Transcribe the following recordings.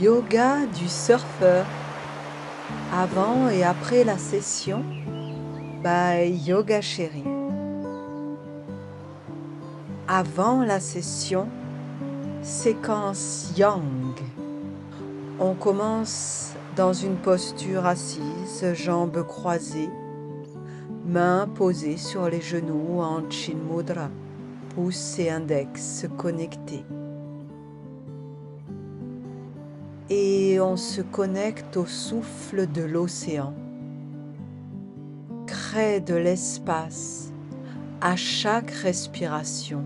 Yoga du surfeur. Avant et après la session, by Yoga Chérie. Avant la session, séquence Yang. On commence dans une posture assise, jambes croisées, mains posées sur les genoux en Chin Mudra, pouce et index connectés. Et on se connecte au souffle de l'océan. Crée de l'espace à chaque respiration.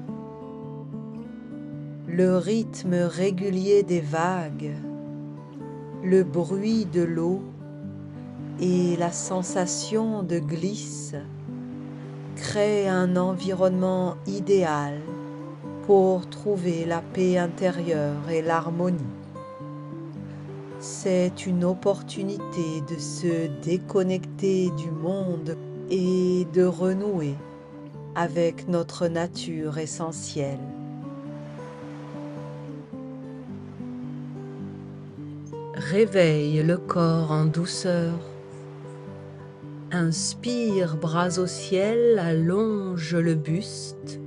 Le rythme régulier des vagues, le bruit de l'eau et la sensation de glisse créent un environnement idéal pour trouver la paix intérieure et l'harmonie. C'est une opportunité de se déconnecter du monde et de renouer avec notre nature essentielle. Réveille le corps en douceur. Inspire, bras au ciel, allonge le buste.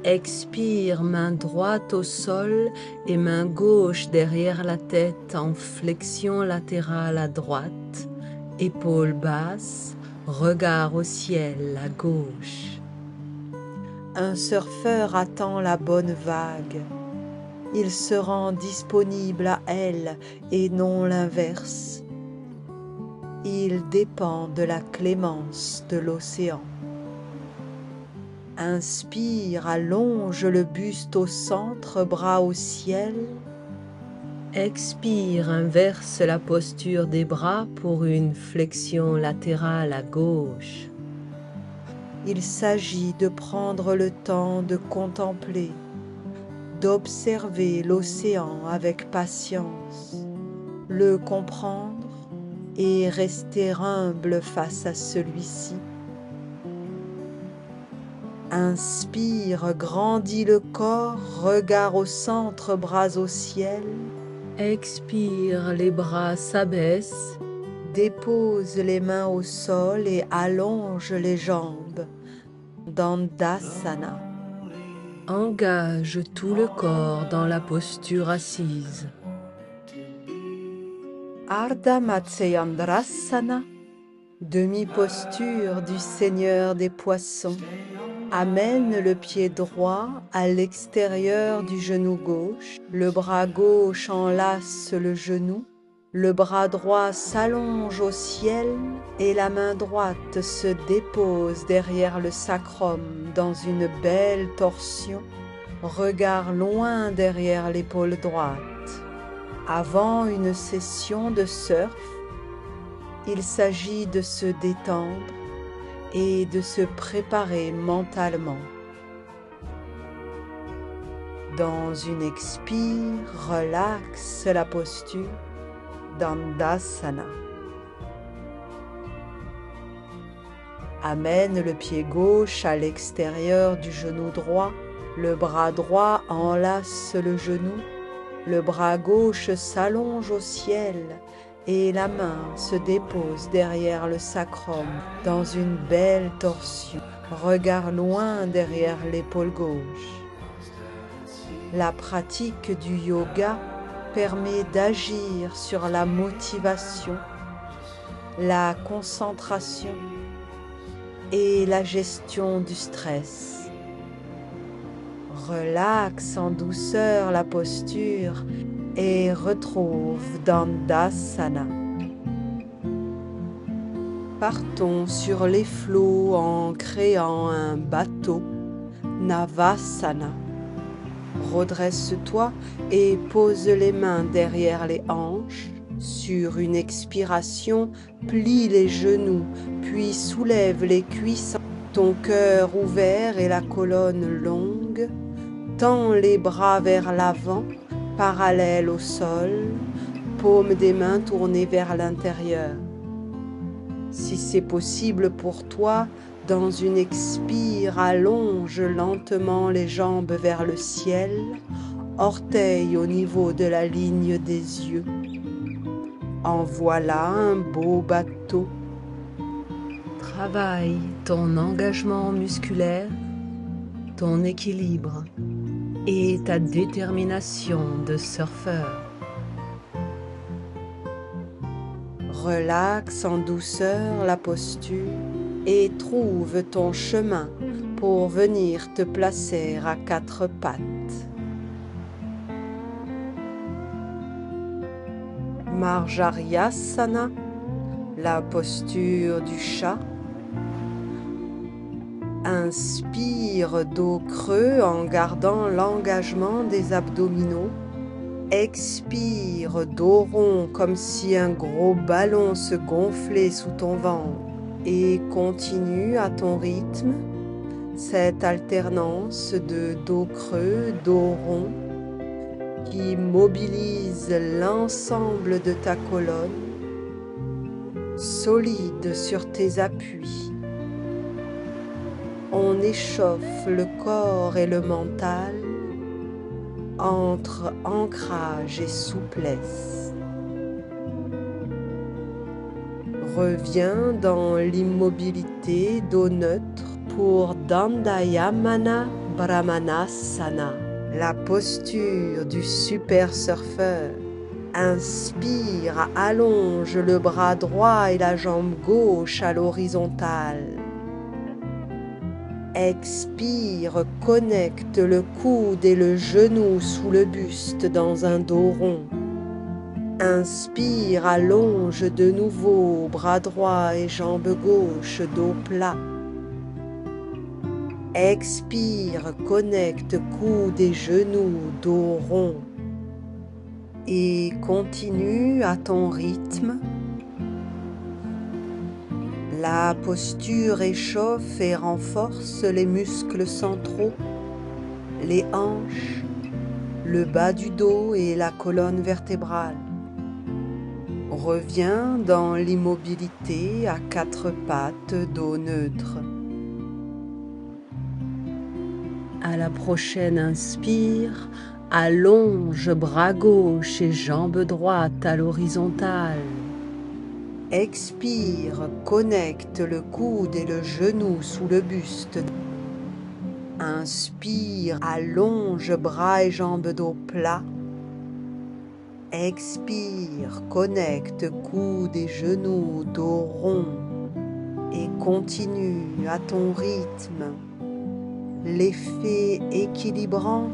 Expire, main droite au sol et main gauche derrière la tête en flexion latérale à droite, épaules basses, regard au ciel à gauche. Un surfeur attend la bonne vague. Il se rend disponible à elle et non l'inverse. Il dépend de la clémence de l'océan. Inspire, allonge le buste au centre, bras au ciel. Expire, inverse la posture des bras pour une flexion latérale à gauche. Il s'agit de prendre le temps de contempler, d'observer l'océan avec patience, le comprendre et rester humble face à celui-ci. Inspire, grandis le corps, regard au centre, bras au ciel. Expire, les bras s'abaissent. Dépose les mains au sol et allonge les jambes. Dandasana. Engage tout le corps dans la posture assise. Ardha Matsyendrasana, demi-posture du Seigneur des Poissons. Amène le pied droit à l'extérieur du genou gauche. Le bras gauche enlace le genou. Le bras droit s'allonge au ciel et la main droite se dépose derrière le sacrum dans une belle torsion. Regard loin derrière l'épaule droite. Avant une session de surf, il s'agit de se détendre et de se préparer mentalement. Dans une expire, relaxe la posture Dandasana. Amène le pied gauche à l'extérieur du genou droit, le bras droit enlace le genou, le bras gauche s'allonge au ciel et la main se dépose derrière le sacrum dans une belle torsion. Regard loin derrière l'épaule gauche. La pratique du yoga permet d'agir sur la motivation, la concentration et la gestion du stress. Relaxe en douceur la posture et retrouve Dandasana. Partons sur les flots en créant un bateau, Navasana. Redresse-toi et pose les mains derrière les hanches. Sur une expiration, plie les genoux, puis soulève les cuisses, ton cœur ouvert et la colonne longue. Tends les bras vers l'avant, parallèle au sol, paume des mains tournées vers l'intérieur. Si c'est possible pour toi, dans une expire, allonge lentement les jambes vers le ciel, orteil au niveau de la ligne des yeux. En voilà un beau bateau. Travaille ton engagement musculaire, ton équilibre et ta détermination de surfeur. Relaxe en douceur la posture et trouve ton chemin pour venir te placer à quatre pattes. Marjaryasana, la posture du chat. Inspire dos creux en gardant l'engagement des abdominaux. Expire dos rond comme si un gros ballon se gonflait sous ton ventre. Et continue à ton rythme cette alternance de dos creux, dos rond qui mobilise l'ensemble de ta colonne, solide sur tes appuis. On échauffe le corps et le mental entre ancrage et souplesse. Reviens dans l'immobilité dos neutre pour Dandayamana Brahmanasana, la posture du super surfeur. Inspire, allonge le bras droit et la jambe gauche à l'horizontale. Expire, connecte le coude et le genou sous le buste dans un dos rond. Inspire, allonge de nouveau bras droit et jambe gauche, dos plat. Expire, connecte coude et genou, dos rond. Et continue à ton rythme. La posture échauffe et renforce les muscles centraux, les hanches, le bas du dos et la colonne vertébrale. Reviens dans l'immobilité à quatre pattes, dos neutre. À la prochaine inspire, allonge bras gauche et jambe droite à l'horizontale. Expire, connecte le coude et le genou sous le buste. Inspire, allonge bras et jambes dos plat. Expire, connecte coude et genoux, dos rond. Et continue à ton rythme. L'effet équilibrant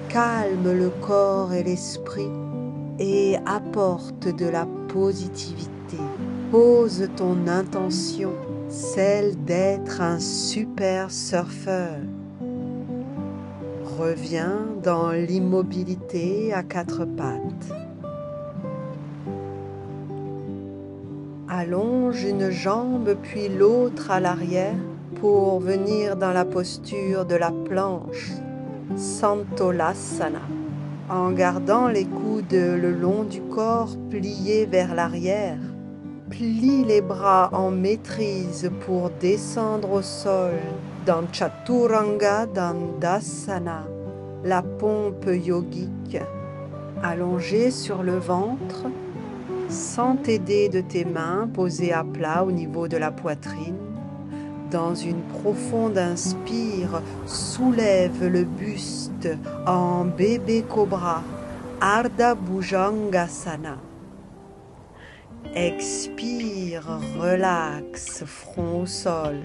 calme le corps et l'esprit et apporte de la positivité. Pose ton intention, celle d'être un super surfeur. Reviens dans l'immobilité à quatre pattes. Allonge une jambe puis l'autre à l'arrière pour venir dans la posture de la planche, Santolasana, en gardant les coudes le long du corps pliés vers l'arrière. Plie les bras en maîtrise pour descendre au sol dans Chaturanga Dandasana, la pompe yogique, allongée sur le ventre, sans t'aider de tes mains posées à plat au niveau de la poitrine. Dans une profonde inspire, soulève le buste en bébé cobra, Ardha Bhujangasana. Expire, relaxe, front au sol.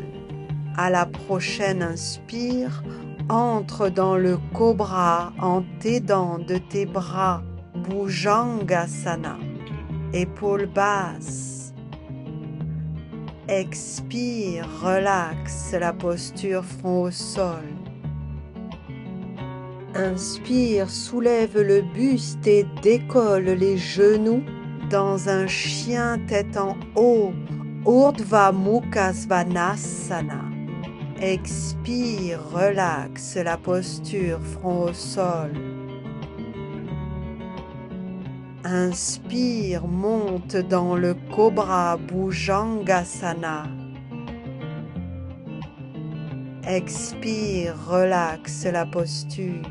À la prochaine inspire, entre dans le cobra en t'aidant de tes bras, Bhujangasana. Épaules basses. Expire, relaxe la posture front au sol. Inspire, soulève le buste et décolle les genoux dans un chien tête en haut, Urdhva Mukha Svanasana. Expire, relaxe la posture front au sol. Inspire, monte dans le Cobra Bhujangasana. Expire, relaxe la posture.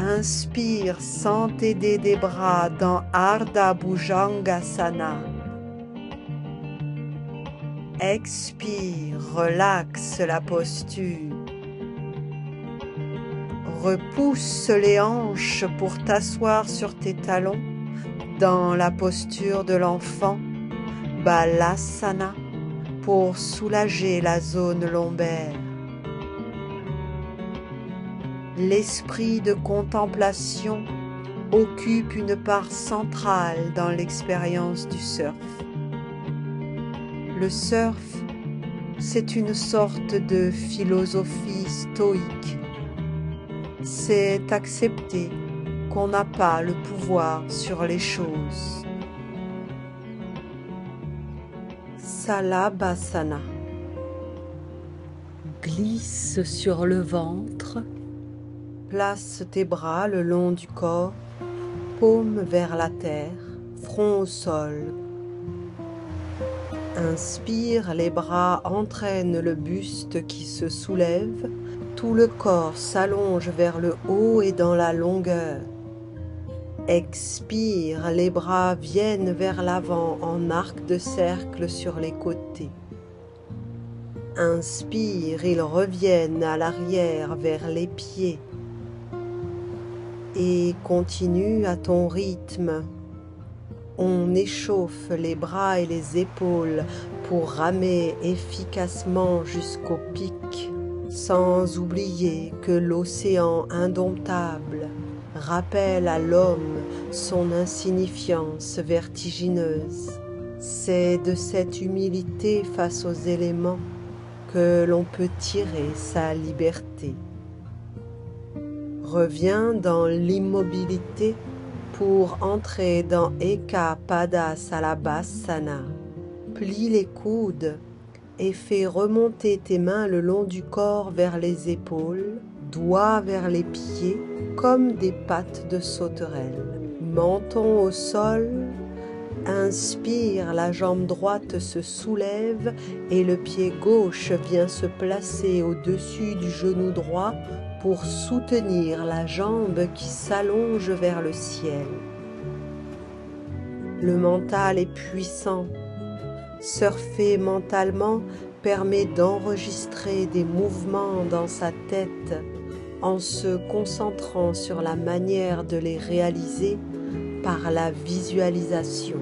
Inspire sans t'aider des bras dans Ardha Bhujangasana. Expire, relaxe la posture. Repousse les hanches pour t'asseoir sur tes talons dans la posture de l'enfant, Balasana, pour soulager la zone lombaire. L'esprit de contemplation occupe une part centrale dans l'expérience du surf. Le surf, c'est une sorte de philosophie stoïque. C'est accepter qu'on n'a pas le pouvoir sur les choses. Salabhasana. Glisse sur le ventre. Place tes bras le long du corps, paume vers la terre, front au sol. Inspire, les bras entraînent le buste qui se soulève, tout le corps s'allonge vers le haut et dans la longueur. Expire, les bras viennent vers l'avant en arc de cercle sur les côtés. Inspire, ils reviennent à l'arrière vers les pieds. Et continue à ton rythme. On échauffe les bras et les épaules pour ramer efficacement jusqu'au pic, sans oublier que l'océan indomptable rappelle à l'homme son insignifiance vertigineuse. C'est de cette humilité face aux éléments que l'on peut tirer sa liberté. Reviens dans l'immobilité pour entrer dans Eka Pada Salabhasana. Plie les coudes et fais remonter tes mains le long du corps vers les épaules, doigts vers les pieds comme des pattes de sauterelle. Menton au sol, inspire, la jambe droite se soulève et le pied gauche vient se placer au-dessus du genou droit pour soutenir la jambe qui s'allonge vers le ciel. Le mental est puissant. Surfer mentalement permet d'enregistrer des mouvements dans sa tête en se concentrant sur la manière de les réaliser par la visualisation.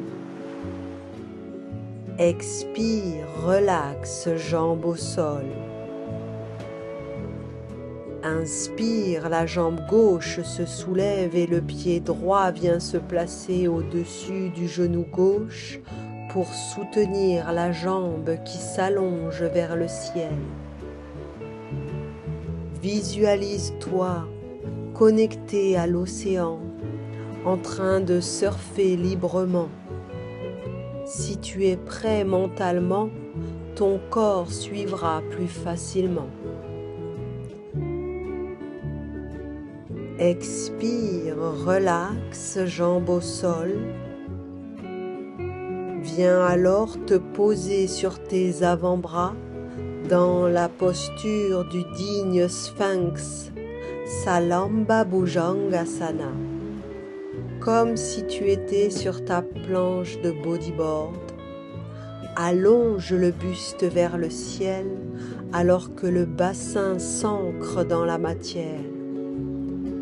Expire, relaxe, jambes au sol. Inspire, la jambe gauche se soulève et le pied droit vient se placer au-dessus du genou gauche pour soutenir la jambe qui s'allonge vers le ciel. Visualise-toi connecté à l'océan, en train de surfer librement. Si tu es prêt mentalement, ton corps suivra plus facilement. Expire, relaxe, jambes au sol. Viens alors te poser sur tes avant-bras dans la posture du digne sphinx, Salamba Bhujangasana, comme si tu étais sur ta planche de bodyboard. Allonge le buste vers le ciel alors que le bassin s'ancre dans la matière.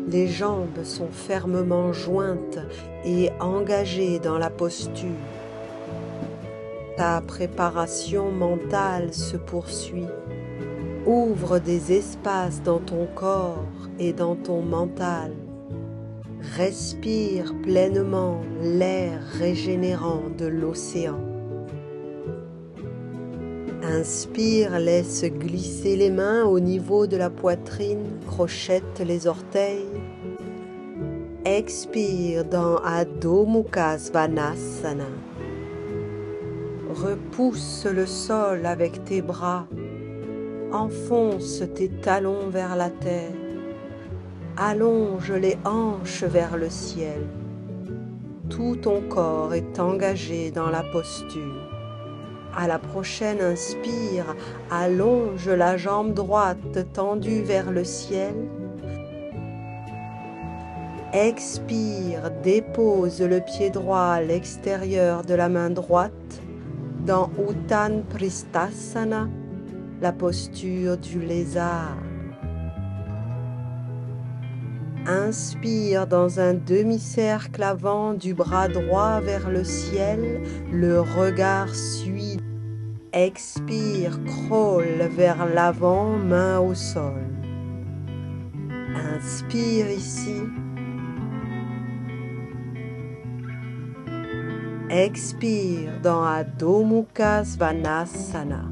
Les jambes sont fermement jointes et engagées dans la posture. Ta préparation mentale se poursuit. Ouvre des espaces dans ton corps et dans ton mental. Respire pleinement l'air régénérant de l'océan. Inspire, laisse glisser les mains au niveau de la poitrine, crochette les orteils. Expire dans Adho Mukha Svanasana. Repousse le sol avec tes bras. Enfonce tes talons vers la terre. Allonge les hanches vers le ciel. Tout ton corps est engagé dans la posture. À la prochaine inspire, allonge la jambe droite tendue vers le ciel. Expire, dépose le pied droit à l'extérieur de la main droite dans Uttan Pristhasana, la posture du lézard. Inspire dans un demi-cercle avant du bras droit vers le ciel, le regard suit. Expire, crawl vers l'avant, main au sol. Inspire ici. Expire dans Adho Mukha Svanasana.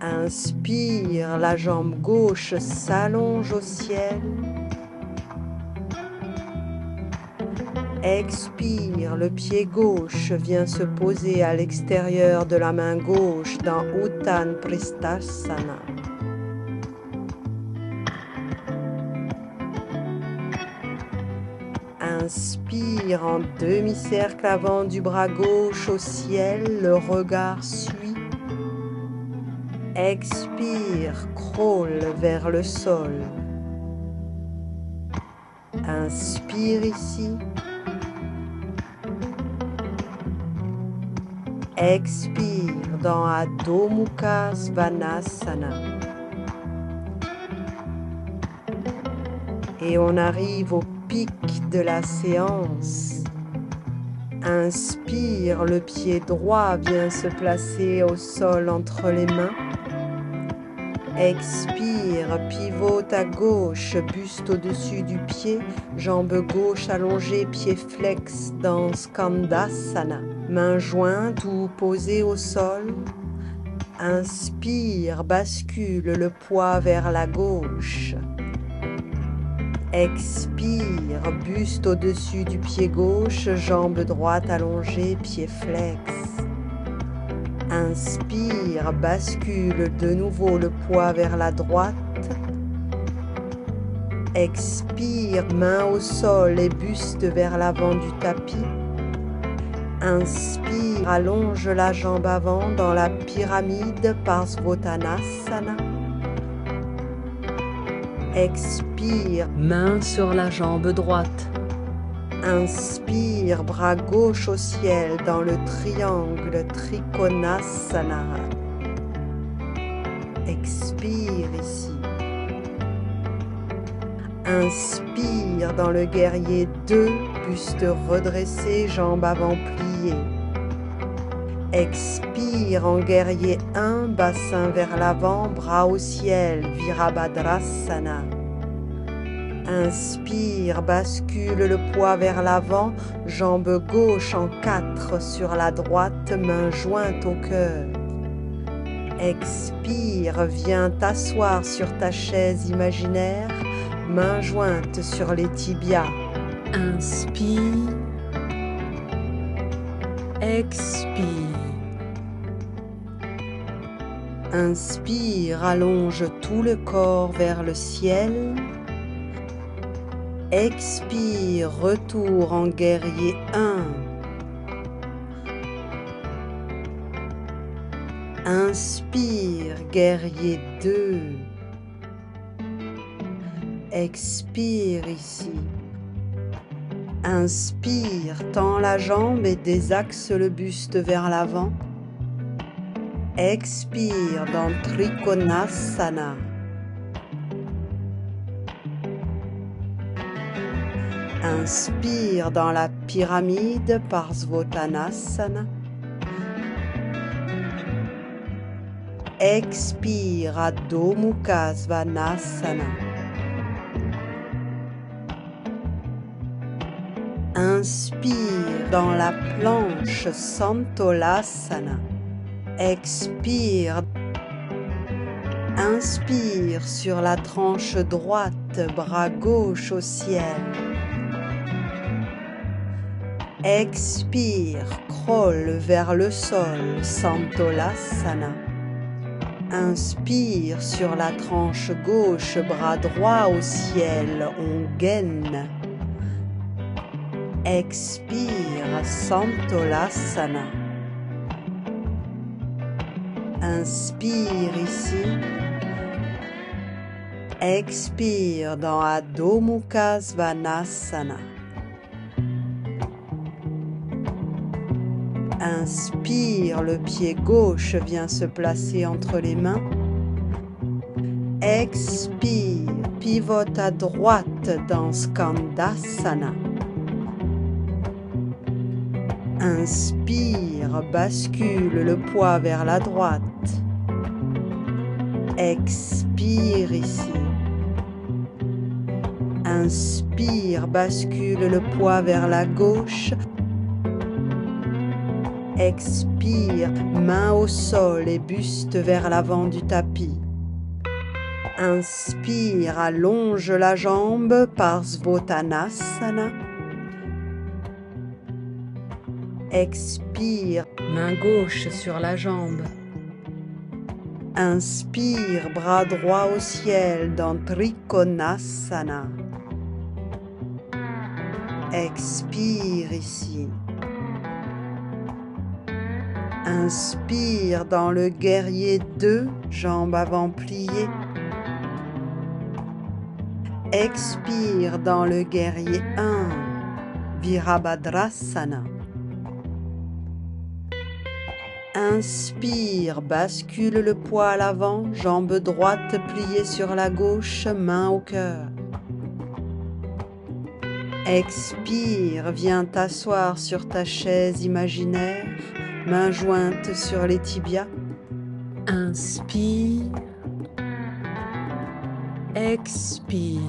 Inspire, la jambe gauche s'allonge au ciel. Expire, le pied gauche vient se poser à l'extérieur de la main gauche dans Uttan Pristhasana. Inspire en demi-cercle avant du bras gauche au ciel, le regard suit. Expire, crawl vers le sol. Inspire ici. Expire dans Adho Mukha Svanasana. Et on arrive au pic de la séance. Inspire, le pied droit vient se placer au sol entre les mains. Expire, pivote à gauche, buste au-dessus du pied, jambe gauche allongée, pied flex dans Skandasana. Main jointe ou posée au sol. Inspire, bascule le poids vers la gauche. Expire, buste au-dessus du pied gauche, jambe droite allongée, pied flex. Inspire, bascule de nouveau le poids vers la droite. Expire, main au sol et buste vers l'avant du tapis. Inspire, allonge la jambe avant dans la pyramide Parsvottanasana. Expire, main sur la jambe droite. Inspire, bras gauche au ciel dans le triangle Trikonasana. Expire ici. Inspire dans le guerrier 2, buste redressé, jambes avant pliées. Expire en guerrier 1, bassin vers l'avant, bras au ciel, Virabhadrasana. Inspire, bascule le poids vers l'avant, jambe gauche en 4 sur la droite, main jointe au cœur. Expire, viens t'asseoir sur ta chaise imaginaire, main jointe sur les tibias. Inspire, expire. Inspire, allonge tout le corps vers le ciel. Expire, retour en guerrier 1. Inspire, guerrier 2. Expire ici. Inspire, tends la jambe et désaxe le buste vers l'avant. Expire dans Trikonasana. Inspire dans la pyramide Parsvottanasana. Expire Adho Mukha Svanasana. Inspire dans la planche Santolasana. Expire. Inspire sur la tranche droite, bras gauche au ciel. Expire, crawl vers le sol, Santolasana. Inspire sur la tranche gauche, bras droit au ciel, Ongen. Expire, Santolasana. Inspire ici. Expire dans Adho Mukha Svanasana. Inspire, le pied gauche vient se placer entre les mains. Expire, pivote à droite dans Skandasana. Inspire, bascule le poids vers la droite. Expire ici. Inspire, bascule le poids vers la gauche. Expire, main au sol et buste vers l'avant du tapis. Inspire, allonge la jambe par Svottanasana. Expire, main gauche sur la jambe. Inspire, bras droit au ciel dans Trikonasana. Expire ici. Inspire dans le guerrier 2, jambes avant pliées. Expire dans le guerrier 1, Virabhadrasana. Inspire, bascule le poids à l'avant, jambe droite pliée sur la gauche, main au cœur. Expire, viens t'asseoir sur ta chaise imaginaire, mains jointes sur les tibias. Inspire. Expire.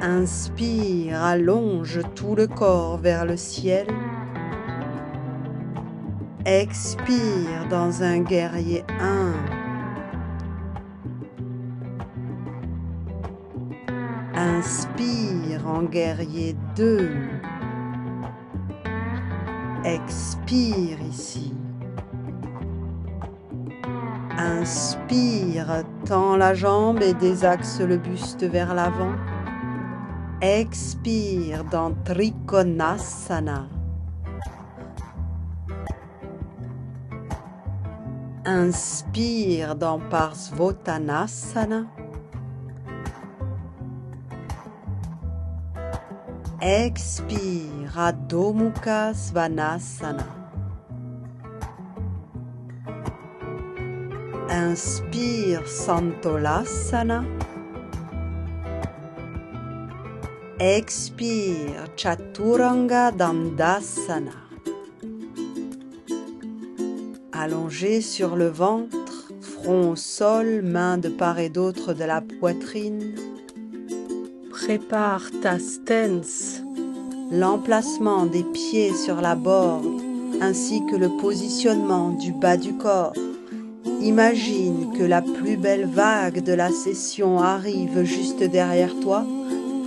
Inspire, allonge tout le corps vers le ciel. Expire dans un guerrier 1. Inspire en guerrier 2. Expire ici. Inspire, tends la jambe et désaxe le buste vers l'avant. Expire dans Trikonasana. Inspire dans Parsvottanasana. Expire Adho Mukha Svanasana. Inspire Santolasana. Expire Chaturanga Dandasana. Allongé sur le ventre, front au sol, mains de part et d'autre de la poitrine. Prépare ta stance, l'emplacement des pieds sur la board, ainsi que le positionnement du bas du corps. Imagine que la plus belle vague de la session arrive juste derrière toi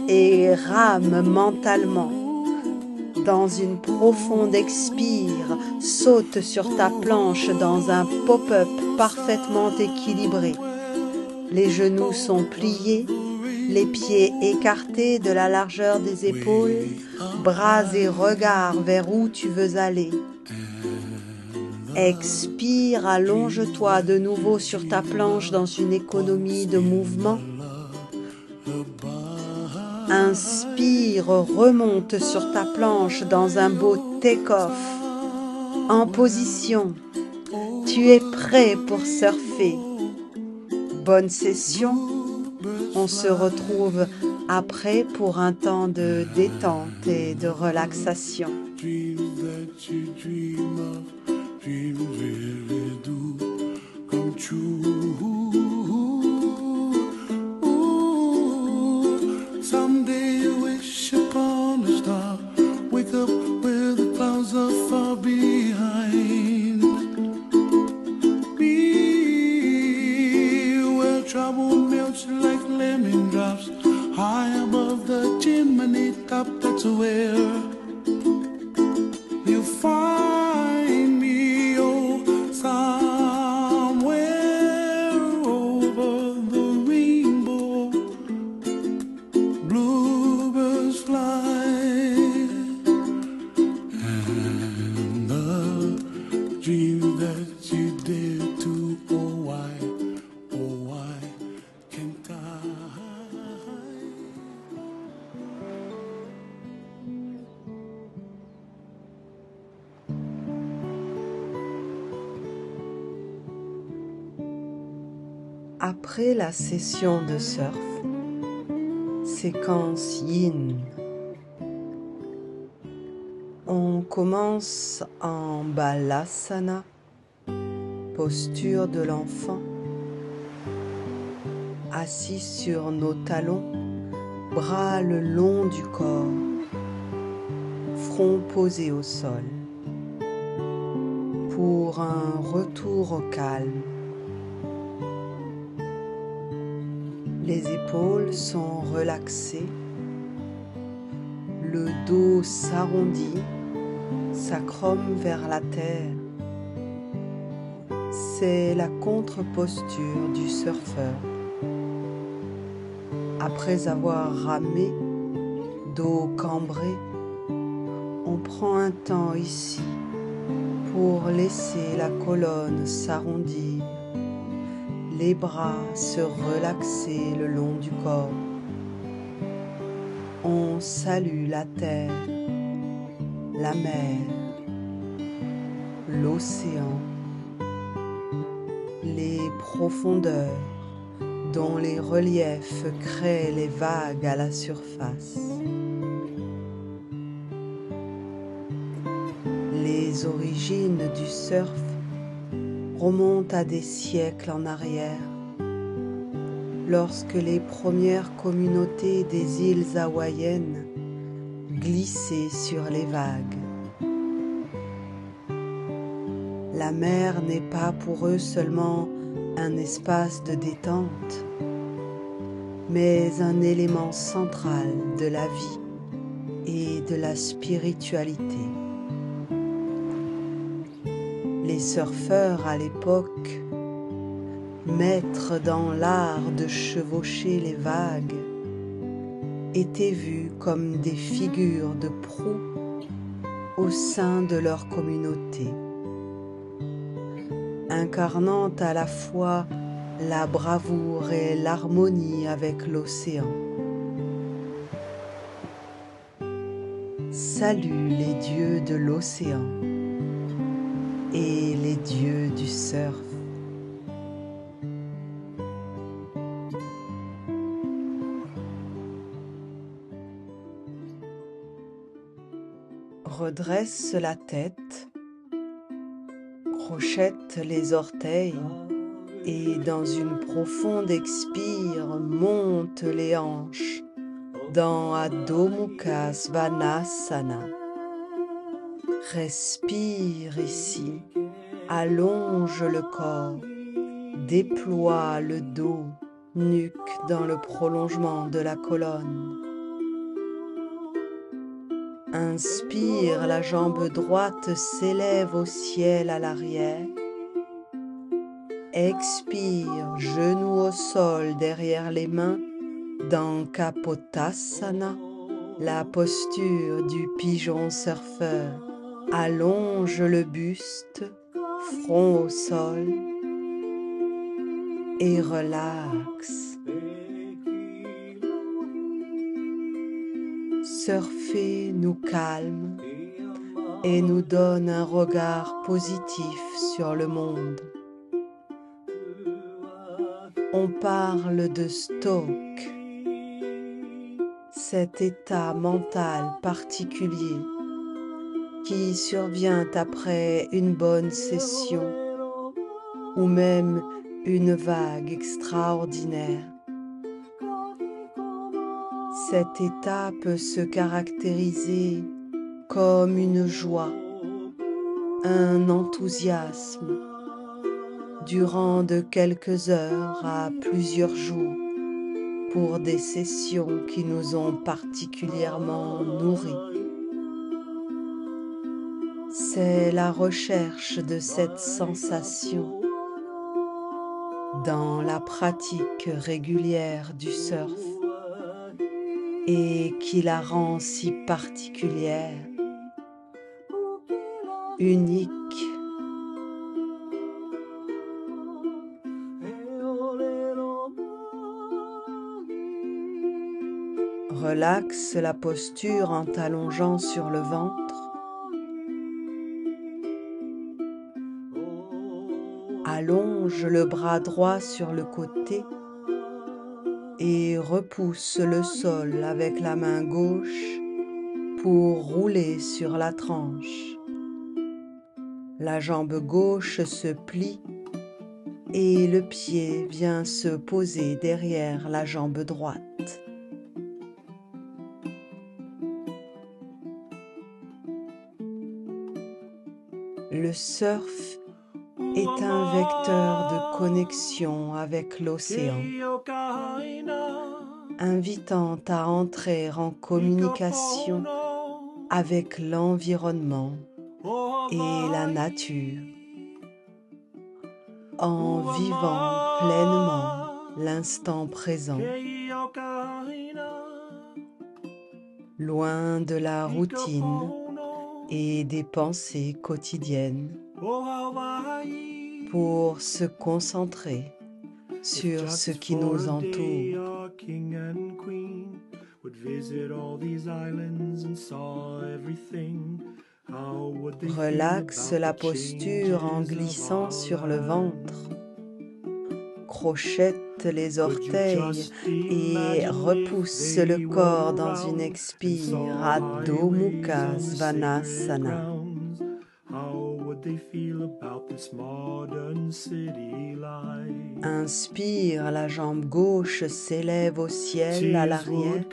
et rame mentalement. Dans une profonde expire, saute sur ta planche dans un pop-up parfaitement équilibré. Les genoux sont pliés, les pieds écartés de la largeur des épaules, bras et regards vers où tu veux aller. Expire, allonge-toi de nouveau sur ta planche dans une économie de mouvement. Inspire, remonte sur ta planche dans un beau take-off. En position, tu es prêt pour surfer. Bonne session. On se retrouve après pour un temps de détente et de relaxation. Someday you wish upon a star, wake up where the clouds are far behind me, where trouble melts like lemon drops, high above the chimney top. That's where you find me, oh, somewhere Après la session de surf, séquence yin, on commence en balasana, posture de l'enfant, assis sur nos talons, bras le long du corps, front posé au sol, pour un retour au calme. Les épaules sont relaxées, le dos s'arrondit, sacrum vers la terre. C'est la contre-posture du surfeur. Après avoir ramé, dos cambré, on prend un temps ici pour laisser la colonne s'arrondir, les bras se relaxer le long du corps. On salue la terre, la mer, l'océan, les profondeurs dont les reliefs créent les vagues à la surface. Les origines du surf remontent à des siècles en arrière, lorsque les premières communautés des îles hawaïennes glissaient sur les vagues. La mer n'est pas pour eux seulement un espace de détente, mais un élément central de la vie et de la spiritualité. Les surfeurs à l'époque, maîtres dans l'art de chevaucher les vagues, étaient vus comme des figures de proue au sein de leur communauté, incarnant à la fois la bravoure et l'harmonie avec l'océan. Salut les dieux de l'océan et les dieux du surf. Redresse la tête, crochette les orteils et dans une profonde expire, monte les hanches dans Adho Mukha Svanasana. Respire ici, allonge le corps, déploie le dos, nuque dans le prolongement de la colonne. Inspire, la jambe droite s'élève au ciel à l'arrière. Expire, genou au sol derrière les mains dans Kapotasana, la posture du pigeon surfeur. Allonge le buste, front au sol et relaxe. Surfer nous calme et nous donne un regard positif sur le monde. On parle de stoke, cet état mental particulier qui survient après une bonne session ou même une vague extraordinaire. Cet état peut se caractériser comme une joie, un enthousiasme, durant de quelques heures à plusieurs jours, pour des sessions qui nous ont particulièrement nourris. C'est la recherche de cette sensation dans la pratique régulière du surf et qui la rend si particulière, unique. Relaxe la posture en t'allongeant sur le ventre. Allonge le bras droit sur le côté et repousse le sol avec la main gauche pour rouler sur la tranche. La jambe gauche se plie et le pied vient se poser derrière la jambe droite. Le surf est un vecteur de connexion avec l'océan, invitant à entrer en communication avec l'environnement et la nature, en vivant pleinement l'instant présent, loin de la routine et des pensées quotidiennes, pour se concentrer sur ce qui nous entoure. Relaxe la posture en glissant sur le ventre. Crochette les orteils et repousse le corps dans une expire Adho Mukha Svanasana. Inspire, la jambe gauche s'élève au ciel à l'arrière.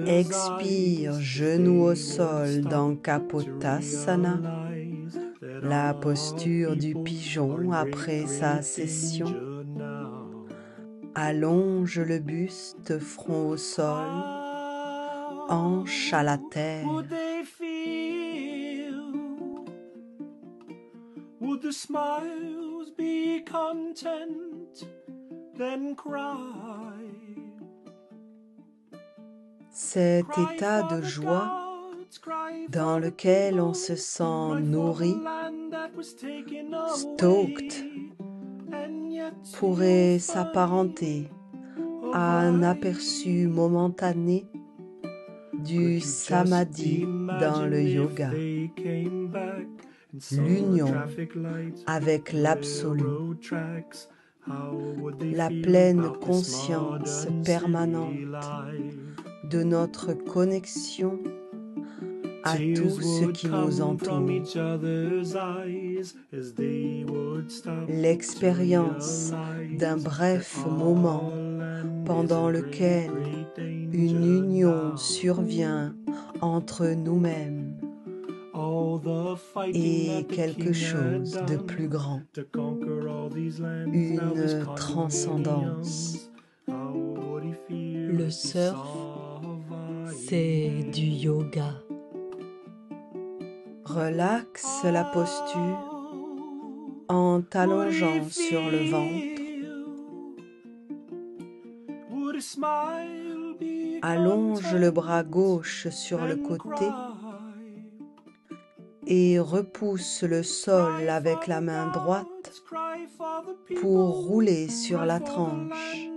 Expire, genou au sol dans Kapotasana, la posture du pigeon après sa session. Allonge le buste, front au sol, hanche à la terre. Would the smiles be content, then cry? Cet état de joie dans lequel on se sent nourri, stoked, pourrait s'apparenter à un aperçu momentané du samadhi dans le yoga. L'union avec l'absolu, la pleine conscience permanente de notre connexion à tout ce qui nous entoure. L'expérience d'un bref moment pendant lequel une union survient entre nous-mêmes et quelque chose de plus grand, une transcendance. Le surf, c'est du yoga. Relaxe la posture en t'allongeant sur le ventre. Allonge le bras gauche sur le côté et repousse le sol avec la main droite pour rouler sur la tranche.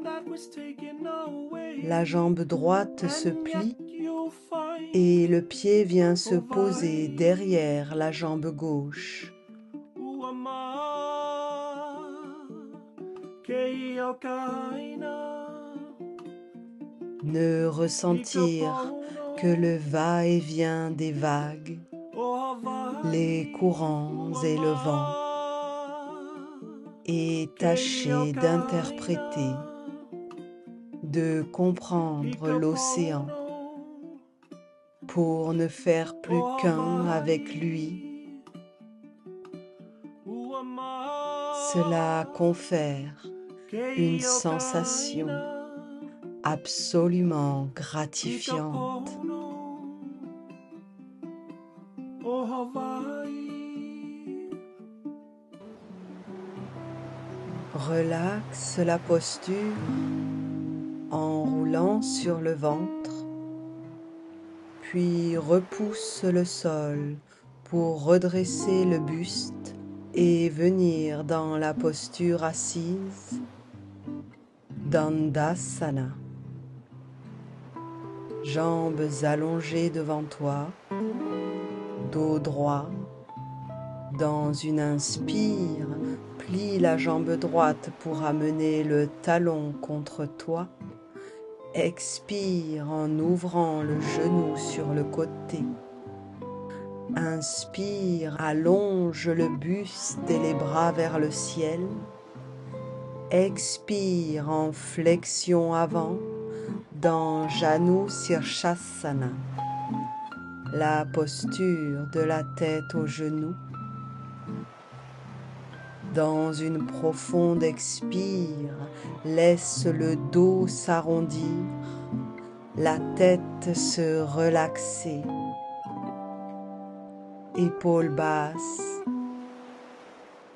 La jambe droite se plie et le pied vient se poser derrière la jambe gauche. Ne ressentir que le va-et-vient des vagues, les courants et le vent, et tâcher d'interpréter, de comprendre l'océan pour ne faire plus qu'un avec lui. Cela confère une sensation absolument gratifiante. Relaxe la posture en roulant sur le ventre, puis repousse le sol pour redresser le buste et venir dans la posture assise, Dandasana. Jambes allongées devant toi, dos droit, Dans une inspire, plie la jambe droite pour amener le talon contre toi. Expire en ouvrant le genou sur le côté. Inspire, allonge le buste et les bras vers le ciel. Expire en flexion avant dans Janu Sirshasana, la posture de la tête aux genoux. Dans une profonde expire, laisse le dos s'arrondir, la tête se relaxer. Épaules basses,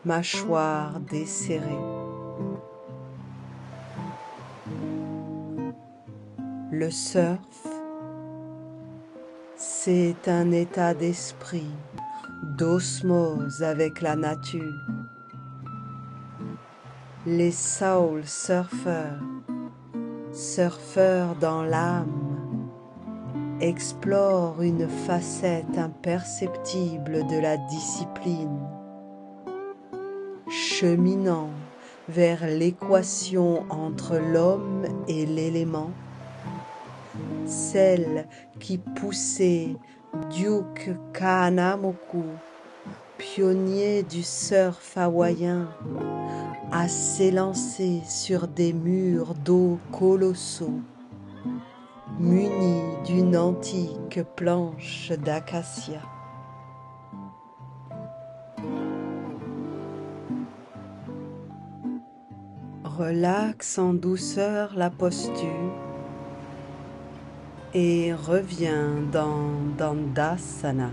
mâchoire desserrée. Le surf, c'est un état d'esprit, d'osmose avec la nature. Les soul surfeurs, surfeurs dans l'âme, explorent une facette imperceptible de la discipline, cheminant vers l'équation entre l'homme et l'élément, celle qui poussait Duke Kahanamoku, pionnier du surf hawaïen, à s'élancer sur des murs d'eau colossaux, munis d'une antique planche d'acacia. Relaxe en douceur la posture et reviens dans Dandasana.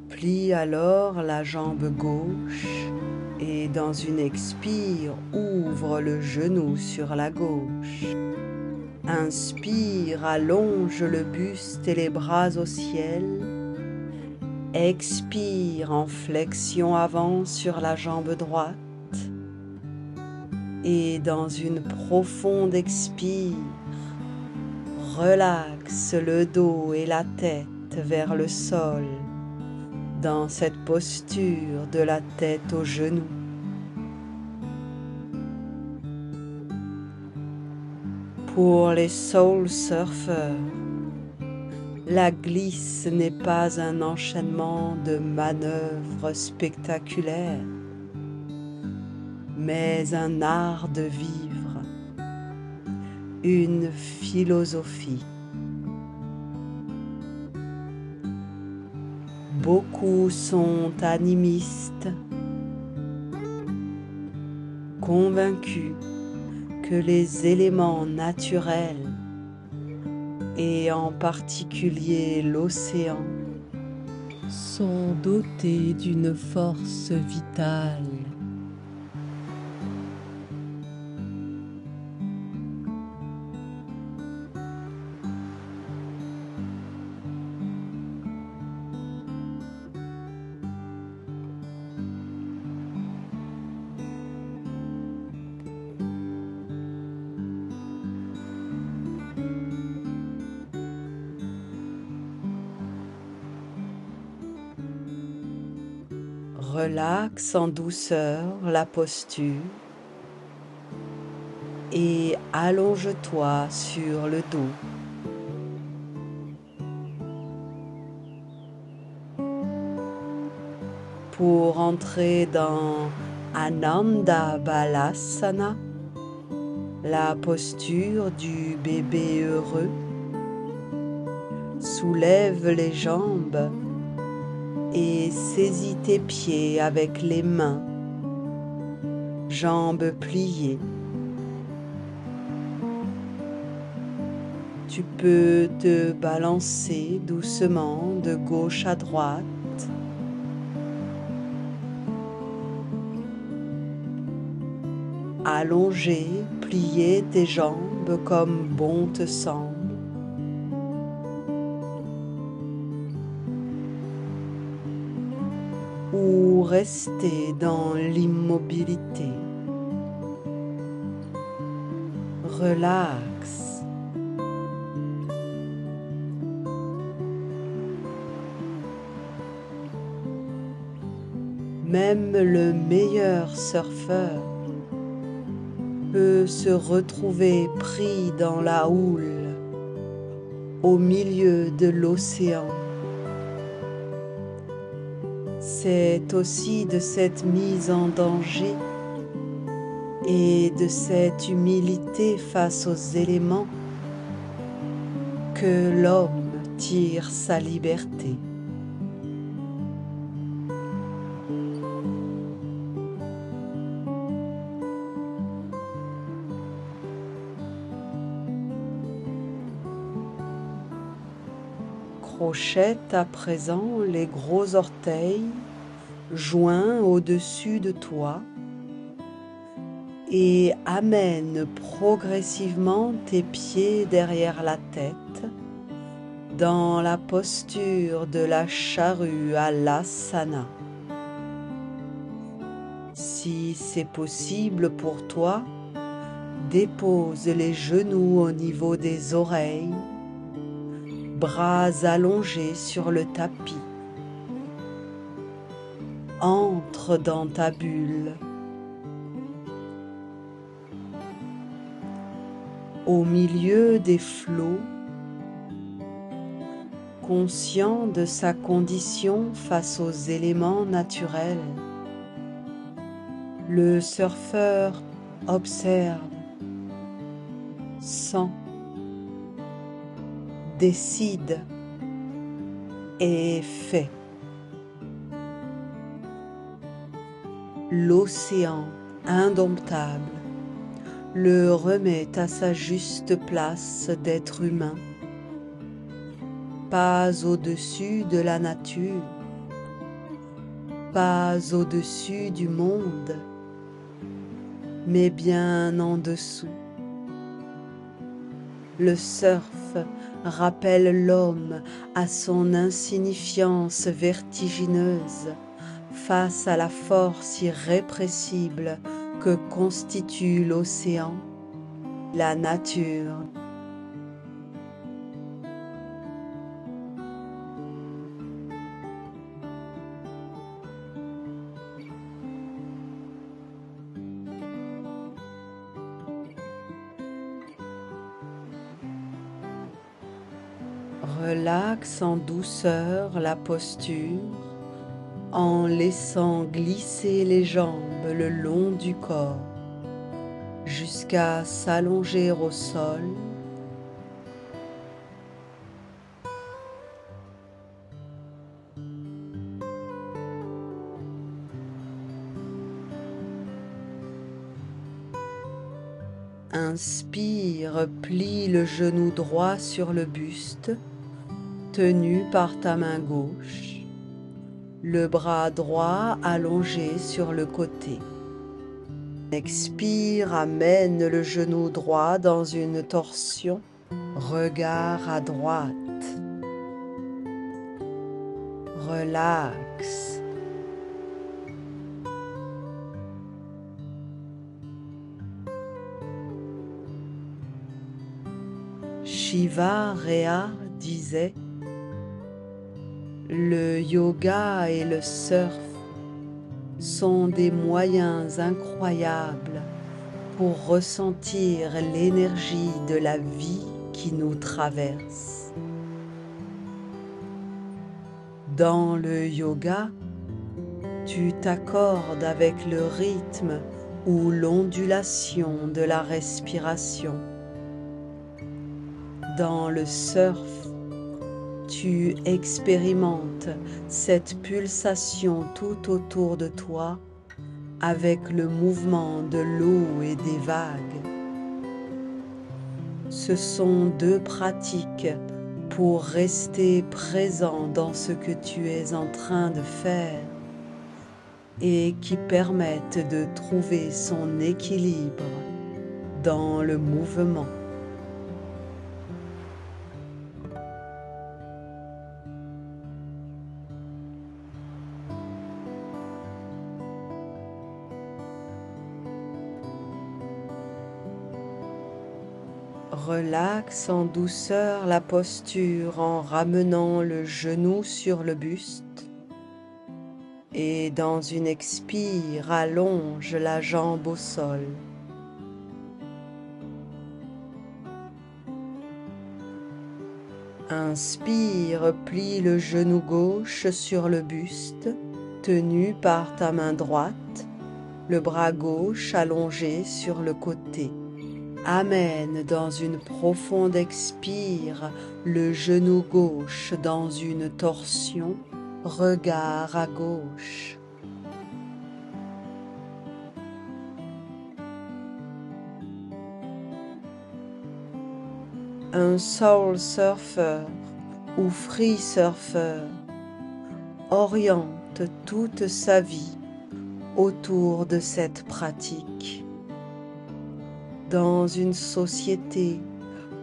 Plie alors la jambe gauche et dans une expire, ouvre le genou sur la gauche. Inspire, allonge le buste et les bras au ciel. Expire en flexion avant sur la jambe droite. Et dans une profonde expire, relaxe le dos et la tête vers le sol. Dans cette posture de la tête aux genoux. Pour les soul surfeurs, la glisse n'est pas un enchaînement de manœuvres spectaculaires, mais un art de vivre, une philosophie. Beaucoup sont animistes, convaincus que les éléments naturels, et en particulier l'océan, sont dotés d'une force vitale. Relaxe en douceur la posture et allonge-toi sur le dos. Pour entrer dans Ananda Balasana, la posture du bébé heureux, soulève les jambes et saisis tes pieds avec les mains, jambes pliées. Tu peux te balancer doucement de gauche à droite. Allonger, plier tes jambes comme bon te semble. Ou rester dans l'immobilité. Relaxe. Même le meilleur surfeur peut se retrouver pris dans la houle au milieu de l'océan. C'est aussi de cette mise en danger et de cette humilité face aux éléments que l'homme tire sa liberté. Crochette à présent les gros orteils joints au-dessus de toi et amène progressivement tes pieds derrière la tête dans la posture de la charrue à l'asana. Si c'est possible pour toi, dépose les genoux au niveau des oreilles, bras allongés sur le tapis. Entre dans ta bulle. Au milieu des flots, conscient de sa condition face aux éléments naturels, le surfeur observe, sent, décide et fait. L'océan indomptable le remet à sa juste place d'être humain, pas au-dessus de la nature, pas au-dessus du monde, mais bien en dessous. Le surf rappelle l'homme à son insignifiance vertigineuse face à la force irrépressible que constitue l'océan, la nature. Relaxe en douceur la posture en laissant glisser les jambes le long du corps jusqu'à s'allonger au sol. Inspire, plie le genou droit sur le buste, tenu par ta main gauche, le bras droit allongé sur le côté. Expire, amène le genou droit dans une torsion, regard à droite. Relaxe. Shiva Rea disait: le yoga et le surf sont des moyens incroyables pour ressentir l'énergie de la vie qui nous traverse. Dans le yoga, tu t'accordes avec le rythme ou l'ondulation de la respiration. Dans le surf, tu expérimentes cette pulsation tout autour de toi avec le mouvement de l'eau et des vagues. Ce sont deux pratiques pour rester présent dans ce que tu es en train de faire et qui permettent de trouver son équilibre dans le mouvement. Relaxe en douceur la posture en ramenant le genou sur le buste Et dans une expire, allonge la jambe au sol. Inspire, plie le genou gauche sur le buste, tenu par ta main droite, le bras gauche allongé sur le côté. Amène dans une profonde expire le genou gauche dans une torsion, regard à gauche. Un soul surfer ou free surfer oriente toute sa vie autour de cette pratique. Dans une société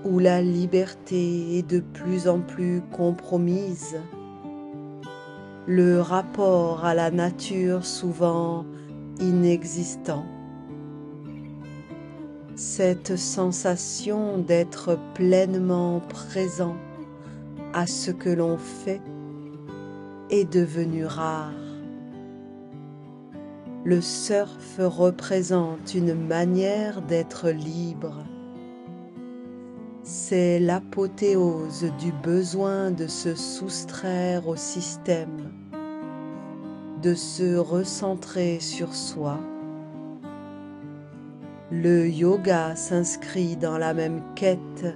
où la liberté est de plus en plus compromise, le rapport à la nature souvent inexistant, cette sensation d'être pleinement présent à ce que l'on fait est devenue rare. Le surf représente une manière d'être libre. C'est l'apothéose du besoin de se soustraire au système, de se recentrer sur soi. Le yoga s'inscrit dans la même quête.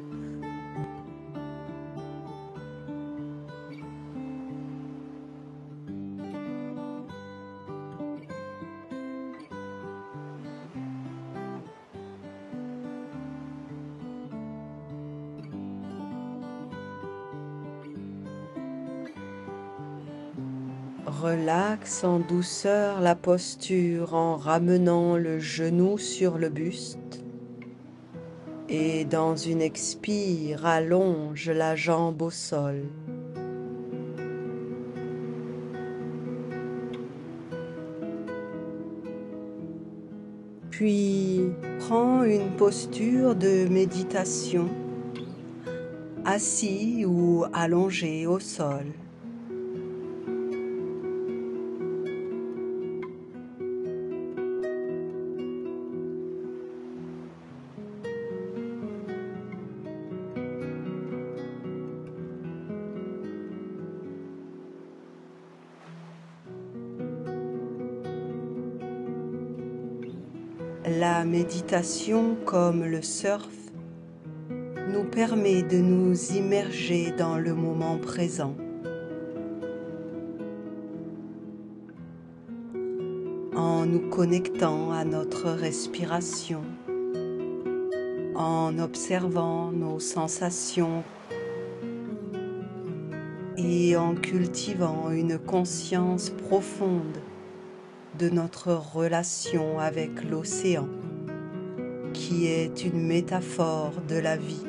Relaxe en douceur la posture en ramenant le genou sur le buste et dans une expire, allonge la jambe au sol. Puis, prends une posture de méditation, assis ou allongé au sol. La méditation, comme le surf, nous permet de nous immerger dans le moment présent. En nous connectant à notre respiration, en observant nos sensations et en cultivant une conscience profonde de notre relation avec l'océan, qui est une métaphore de la vie.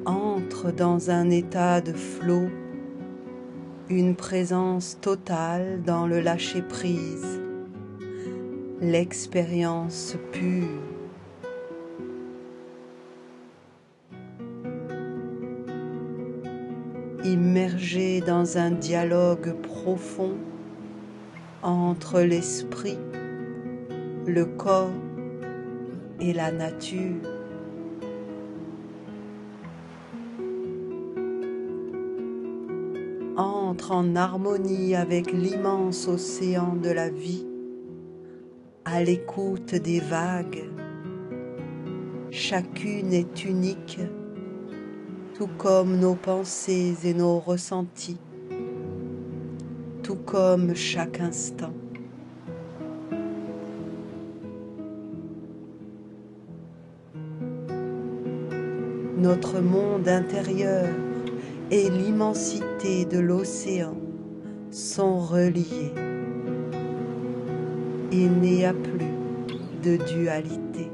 Entre dans un état de flot, une présence totale dans le lâcher-prise, l'expérience pure. Immergé dans un dialogue profond entre l'esprit, le corps et la nature. Entre en harmonie avec l'immense océan de la vie, à l'écoute des vagues. Chacune est unique, tout comme nos pensées et nos ressentis, tout comme chaque instant. Notre monde intérieur et l'immensité de l'océan sont reliés. Il n'y a plus de dualité.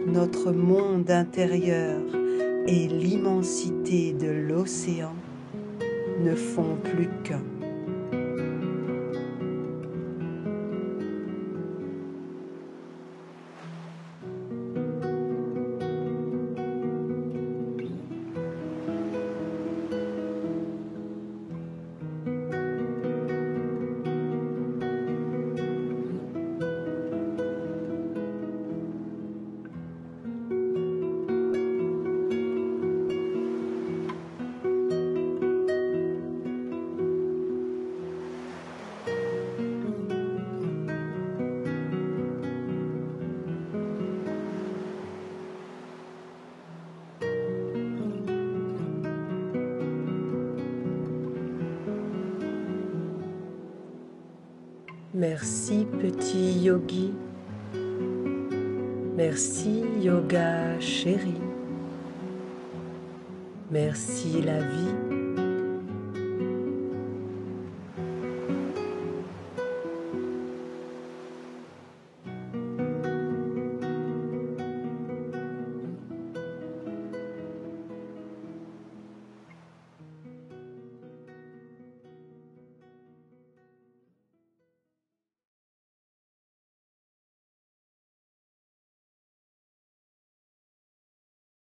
Notre monde intérieur et l'immensité de l'océan ne font plus qu'un. Merci petit yogi. Merci yoga chéri. Merci la vie.